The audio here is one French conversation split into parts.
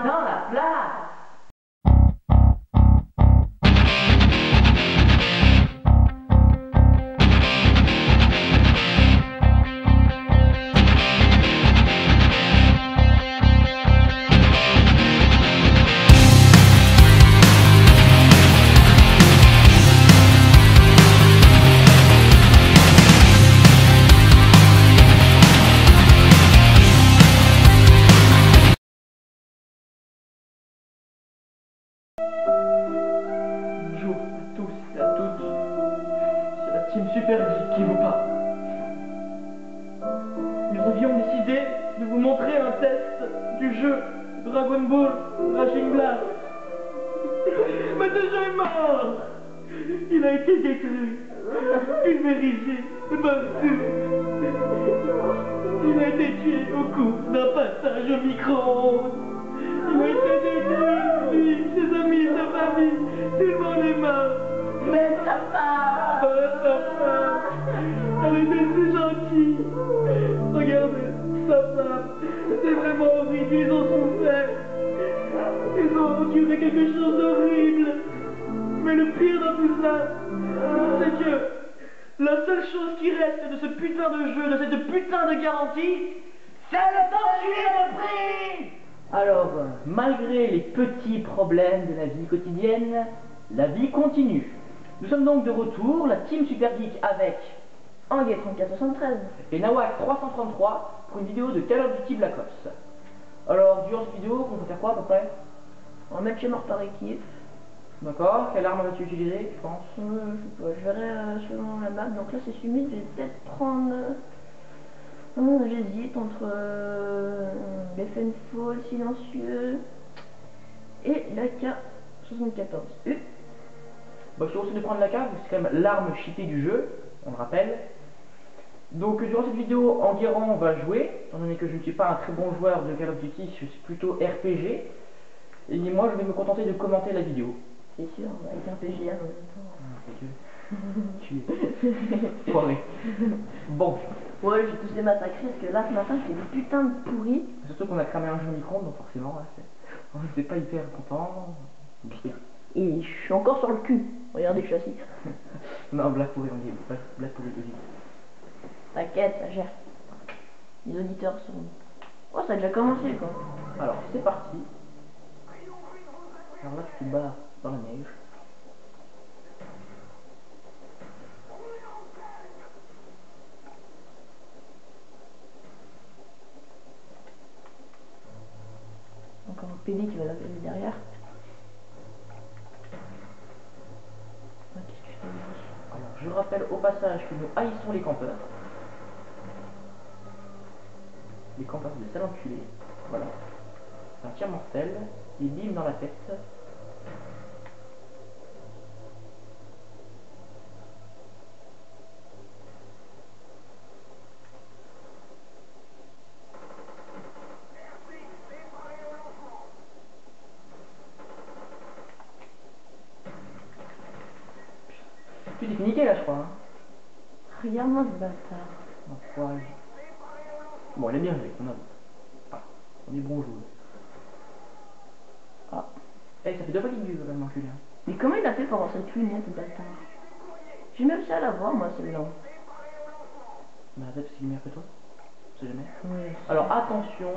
dans la place. Bonjour à tous et à toutes, c'est la team Super Geek qui vous parle. Nous avions décidé de vous montrer un test du jeu Dragon Ball Raging Blast. Mais ce jeu est mort. Il a été détruit, pulvérisé, battu. Il a été tué au cours d'un passage au micro-ondes. Il a été détruit, lui, ses amis, sa famille, tout le monde est mort. Mais sa femme. Sa femme, elle était si gentille. Regardez, sa femme, c'est vraiment horrible, ils ont souffert. Ils ont enduré quelque chose d'horrible. Mais le pire dans tout ça, c'est que la seule chose qui reste de ce putain de jeu, de cette putain de garantie, c'est le sanctuaire de prix. Alors, malgré les petits problèmes de la vie quotidienne, la vie continue. Nous sommes donc de retour, la team Super Geek avec Anguet 3473 et Nawak 333 pour une vidéo de Call of Duty Black Ops. Alors, durant cette vidéo, on va faire quoi à peu près? On va mettre chez mort par équipe. D'accord, quelle arme vas-tu utiliser, tu penses? Je sais pas, je verrai selon la map. Donc là c'est humide, je vais peut-être prendre... j'hésite entre Fall silencieux et la K74U. Bah, je te conseille de prendre la cave, c'est quand même l'arme cheatée du jeu, on le rappelle. Donc durant cette vidéo, Enguerrand va jouer, étant donné que je ne suis pas un très bon joueur de Call of Duty, je suis plutôt RPG. Et moi je vais me contenter de commenter la vidéo. C'est sûr, avec un PGA en même temps. Tu es foiré. Bon. Ouais, j'ai tous les massacrés parce que là ce matin c'était des putains de pourris. Surtout qu'on a cramé un jeu micro, donc forcément, là, on n'était pas hyper content. Et je suis encore sur le cul. Regardez, je suis assis. Non, blague pourrie, on dit blague pourrie. T'inquiète, ça gère. Les auditeurs sont... Oh, ça a déjà commencé quoi. Alors, c'est parti. Alors là, tu te bats dans la neige. Encore un PD qui va l'appeler derrière. Ah, qu'est-ce que je fais ici? Alors, je rappelle au passage que nous haïssons les campeurs. Les campeurs de sale enculé. Voilà. Un tir mortel. Il bim dans la tête. Tu t'es niqué là, je crois. Hein. Regarde-moi ce bâtard. Enfoiré. Bon, il est bien joué, on avoue. Ah, on est bon joueur. Ah. Eh, ça fait 2 fois qu'il bute, vraiment, Julien. Mais comment il a fait pour avoir cette lunette, ce bâtard? J'ai même réussi à la voir, moi, celle-là. Bah, peut-être parce qu'il est meilleur que toi. On sait jamais. Ouais. Alors, attention.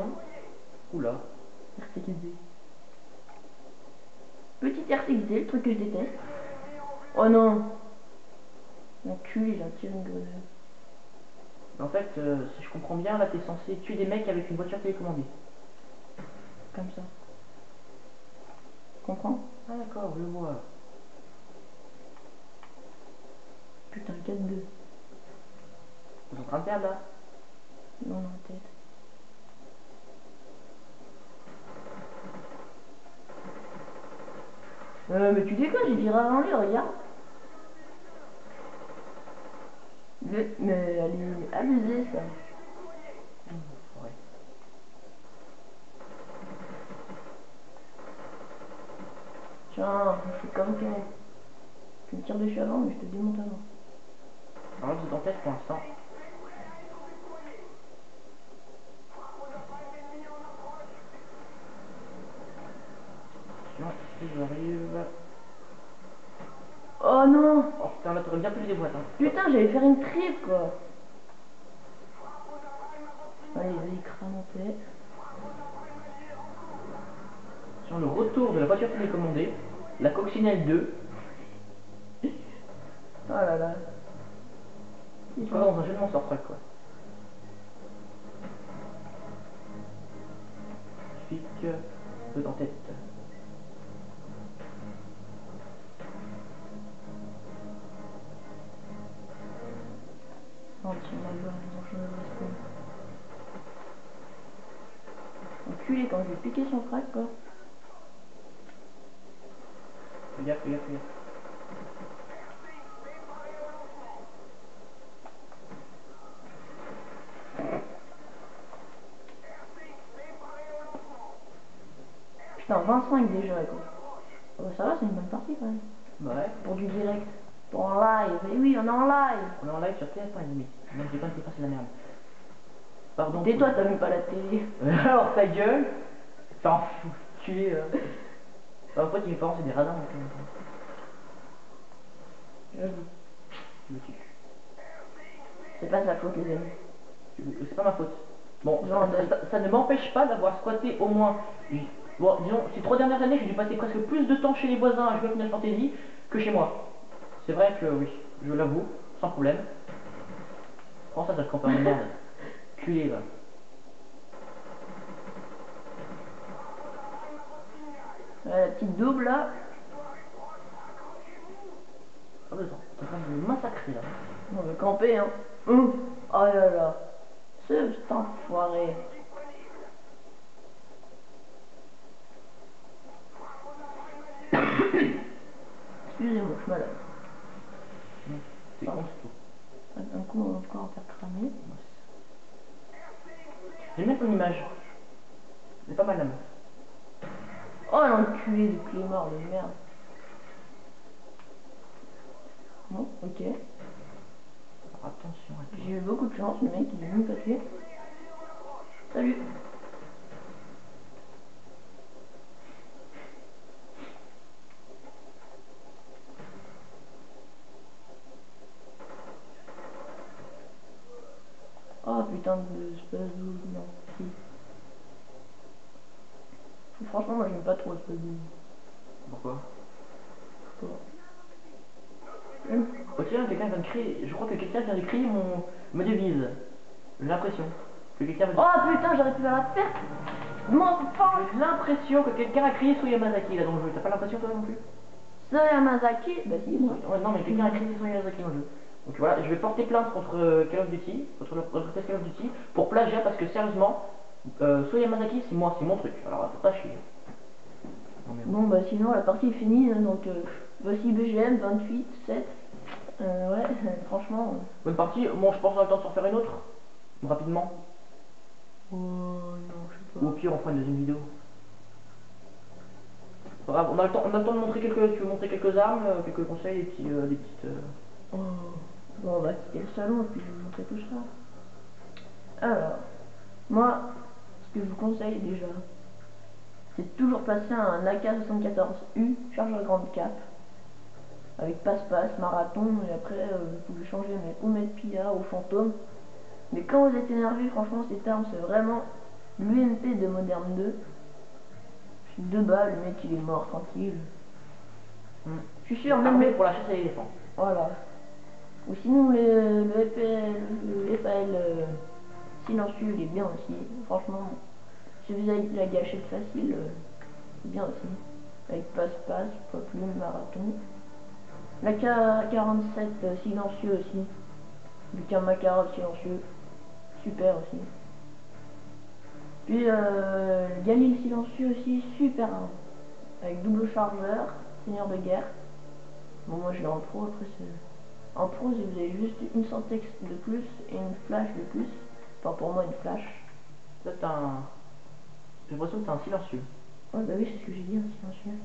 Oula. RTXD. Petite RTXD, le truc que je déteste. Oh non. L'enculé, il a tiré une grenade. En fait, si je comprends bien, là, t'es censé tuer des mecs avec une voiture télécommandée. Comme ça. Tu comprends? Ah d'accord, je vois. Putain, 4-2. Vous êtes en train de perdre, là? Non, non, tête. Mais tu déconnes, j'ai tiré avant lui, regarde. Mais elle est abusée, ça. Ouais. Tiens, je fais comme toi. Tu me tires dessus avant, mais je te démonte avant. Alors là, vous êtes en tête pour l'instant. J'arrive. Oh non. Oh putain, là t'aurais bien pu les boîtes. Hein. Putain, j'allais faire une trip quoi. Allez, vas-y, crame en paix. Sur le retour de la voiture télécommandée, la Coccinelle 2. Oh là là. Il sera dans un jeu de monstre quoi. Pique peu en tête. Oh, tiens, là, je me laisse. Enculé quand je vais piquer son frac quoi. Fais gaffe, fais gaffe, fais gaffe. Putain, 25 déjà quoi. Oh, ça va, c'est une bonne partie quand même. Ouais. Pour du direct. Pour en live. Et oui, on est en live. On est en live sur TF1 ennemi. Donc j'ai pas été passer la merde. Pardon. Tais-toi, t'as même pas la télé. Alors ta gueule. T'en fous. Tu es. En fait, mes parents c'est des radins. J'avoue. Tu me tues. C'est pas sa faute les amis. C'est pas ma faute. Bon, Non, ça ne m'empêche pas d'avoir squatté au moins. Bon, disons, ces 3 dernières années, j'ai dû passer presque plus de temps chez les voisins à jouer à Final Fantasy que chez moi. C'est vrai que oui, je l'avoue, sans problème. Prends ça, ce campeur de merde. Culé, va. La petite double là. Pas besoin. T'es en train de me massacrer là. On veut camper hein. Oh là là. Ce petit enfoiré. Excusez-moi, je suis malade. C'est con, c'est tout. Un coup, on va encore en faire cramer. J'aime bien ton image. C'est pas mal la meuf. Oh l'enculé de Clémor de merde. Bon, ok. Alors, attention à toi. J'ai eu beaucoup de chance, le mec il est même pas tué. Salut. Oh putain de espèce de... Non, si. Franchement, moi j'aime pas trop espèce de... Pourquoi? J'aime. Oh tiens, quelqu'un vient de crier. Je crois que quelqu'un vient de crier ma devise. J'ai l'impression que quelqu'un vient de... Oh putain, j'aurais pu la faire. Mon fuck. J'ai l'impression que quelqu'un a crié sur Yamazaki là dans le jeu. T'as pas l'impression toi non plus? Yamazaki. Bah si, moi. Ouais, non mais quelqu'un a crié sur Yamazaki dans le jeu. Donc voilà, je vais porter plainte contre Call of Duty, contre l'entreprise Call of Duty, pour plagiat parce que sérieusement, Yamazaki c'est moi, c'est mon truc. Alors faut pas chier. Non, mais... Bon bah sinon la partie est finie, hein, donc voici BGM 28, 7. Ouais, franchement. Bonne partie, bon je pense qu'on a le temps de s'en faire une autre. Rapidement. Oh non, je sais Ou pas. au pire on fera une deuxième vidéo. Bravo, on a le temps de montrer quelques. Tu veux montrer quelques armes, quelques conseils, des petites. Oh. Bon, on va quitter le salon et puis je vais vous montrer tout ça. Alors, moi, ce que je vous conseille déjà, c'est de toujours passer un AK-74U, chargeur grande cap, avec passe-passe, marathon, et après vous pouvez changer ou mettre Pilla ou fantôme. Mais quand vous êtes énervé, franchement, cette arme c'est vraiment l'UMP de Modern 2. 2 balles, le mec il est mort, tranquille. Je suis sûr, même armé pour la chasse à l'éléphant. Voilà. Ou sinon le FAL silencieux il est bien aussi. Franchement, si vous avez la gâchette facile, c'est bien aussi. Avec passe-passe, pas plus marathon. La K47 silencieux aussi. Le K-Makarov silencieux. Super aussi. Puis le Galil silencieux aussi, super arme. Avec double chargeur, seigneur de guerre. Bon moi je l'ai en pro, après c'est... En pro vous avez juste une syntaxe de plus et une flash de plus. Enfin pour moi une flash. Là t'as un... J'ai l'impression que t'as un silencieux. Ouais bah oui c'est ce que j'ai dit, un silencieux.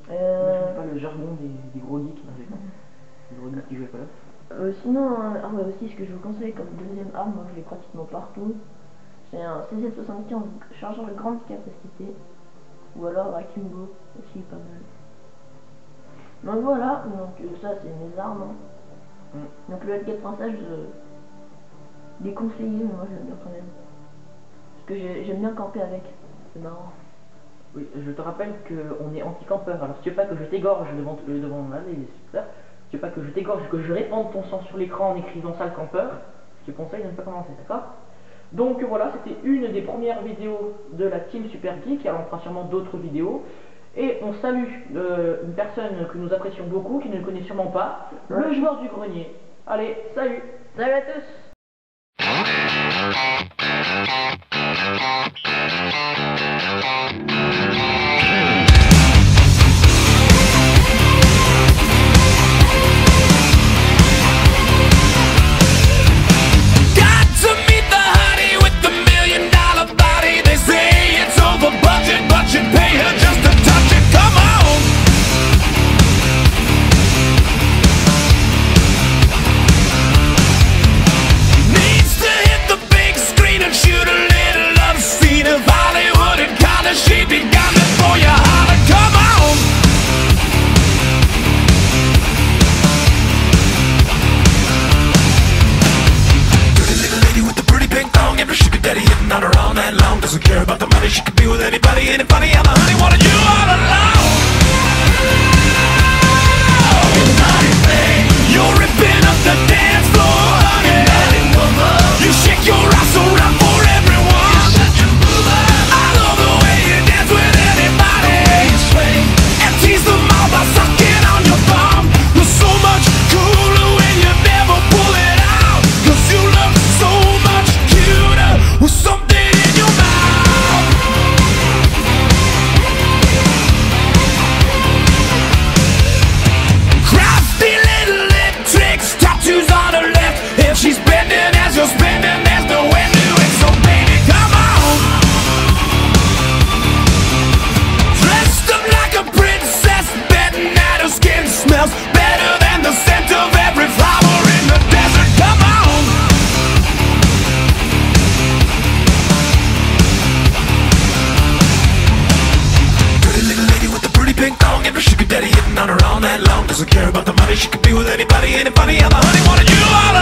Je ne pas le jargon des gros geeks, non, des gros geeks qui jouent à Call of. Sinon, ouais, aussi ce que je vous conseille comme deuxième arme, moi je l'ai pratiquement partout. C'est un CZ75 chargeur de grande capacité. Ou alors Akimbo, aussi pas mal. Donc voilà, donc ça c'est mes armes. Hein. Donc le L4.5 je déconseillé, mais moi je l'aime bien quand même. Parce que j'aime bien camper avec, c'est marrant. Oui, je te rappelle qu'on est anti-campeur, alors si tu veux pas que je t'égorge devant là, les spectateurs, si tu veux pas que je t'égorge, que je répande ton sang sur l'écran en écrivant sale campeur, je te conseille de ne pas commencer, d'accord? Donc voilà, c'était une des premières vidéos de la Team Super Geek, alors on fera sûrement d'autres vidéos. Et on salue une personne que nous apprécions beaucoup, qui ne le connaît sûrement pas, le joueur du grenier. Allez, salut! Salut à tous! Doesn't care about the money, she could be with anybody, ain't it funny how the honey wanted you all alone? You're ripping up the dance floor, honey. You shake your ass around for everyone. I love the way you dance with anybody and tease them all by sucking on your thumb. You're so much cooler when you never pull it out, 'cause you look so much cuter with something in your mouth. She's bending as you're spending, there's no end to it, so baby, come on. Dressed up like a princess, betting that her skin smells better than the scent of every flower in the desert, come on. Pretty little lady with the pretty pink thong, every sugar daddy hitting on her all night long. Doesn't care about the money, she could be with anybody, ain't it funny how the honey wanted you all along?